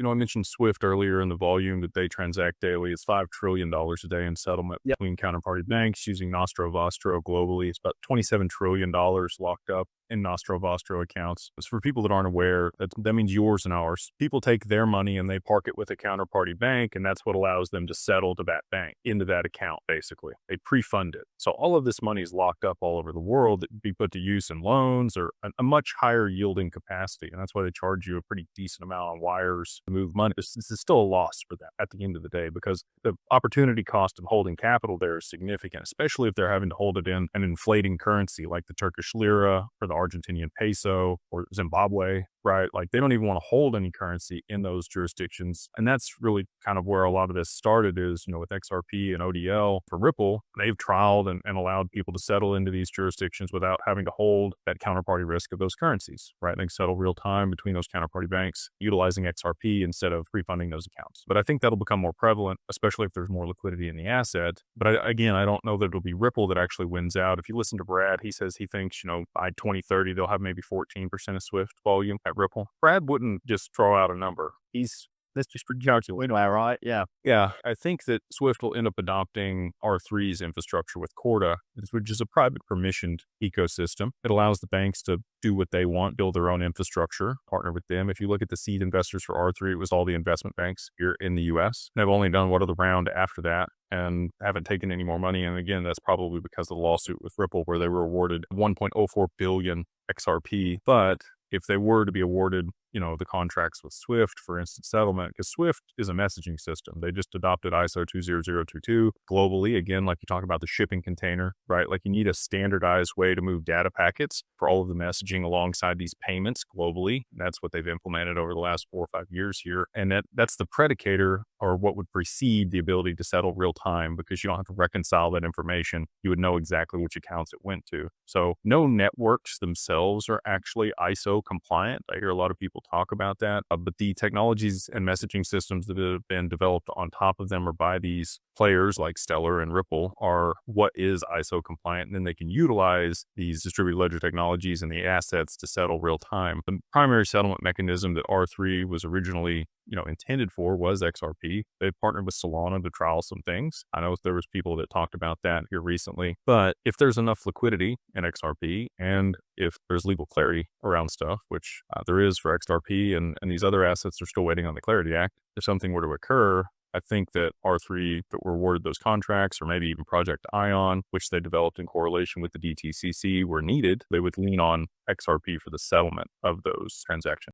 I mentioned Swift earlier, and the volume that they transact daily is $5 trillion a day in settlement Yep. between counterparty banks using Nostro Vostro globally. It's about $27 trillion locked up in Nostro Vostro accounts. It's for people that aren't aware, that means yours and ours. People take their money and they park it with a counterparty bank, and that's what allows them to settle to that bank, into that account, basically. They pre-fund it. So all of this money is locked up all over the world that can be put to use in loans or a much higher yielding capacity. And that's why they charge you a pretty decent amount on wires to move money. This is still a loss for them at the end of the day, because the opportunity cost of holding capital there is significant, especially if they're having to hold it in an inflating currency like the Turkish lira or the Argentinian peso or Zimbabwe, right? Like they don't even want to hold any currency in those jurisdictions. And that's really kind of where a lot of this started is, with XRP and ODL for Ripple, they've trialed and allowed people to settle into these jurisdictions without having to hold that counterparty risk of those currencies, right? They can settle real time between those counterparty banks utilizing XRP instead of pre-funding those accounts. But I think that'll become more prevalent, especially if there's more liquidity in the asset. But again, I don't know that it'll be Ripple that actually wins out. If you listen to Brad, he says he thinks, by 2030, they'll have maybe 14% of Swift volume at Ripple. Brad wouldn't just throw out a number. That's just pretty chargeable anyway, right? Yeah. Yeah, I think that Swift will end up adopting R3's infrastructure with Corda, which is a private permissioned ecosystem. It allows the banks to do what they want, build their own infrastructure, partner with them. If you look at the seed investors for R3, it was all the investment banks here in the US. They've only done one other round after that and haven't taken any more money. And again, that's probably because of the lawsuit with Ripple, where they were awarded 1.04 billion XRP. But if they were to be awarded, the contracts with Swift for instant settlement, because Swift is a messaging system. They just adopted ISO 20022 globally. Again, like you talk about the shipping container, right? Like you need a standardized way to move data packets for all of the messaging alongside these payments globally. That's what they've implemented over the last 4 or 5 years here. And that's the predicator, or what would precede the ability to settle real time, because you don't have to reconcile that information. You would know exactly which accounts it went to. So no networks themselves are actually ISO compliant. I hear a lot of people talk about that, but the technologies and messaging systems that have been developed on top of them or by these players like Stellar and Ripple are what is ISO compliant. And then they can utilize these distributed ledger technologies and the assets to settle real time. The primary settlement mechanism that R3 was originally intended for was XRP. They partnered with Solana to trial some things. I know there was people that talked about that here recently, but if there's enough liquidity in XRP and if there's legal clarity around stuff, which there is for XRP and these other assets are still waiting on the Clarity Act, if something were to occur, I think that R3 that were awarded those contracts, or maybe even Project Ion, which they developed in correlation with the DTCC, were needed, they would lean on XRP for the settlement of those transactions.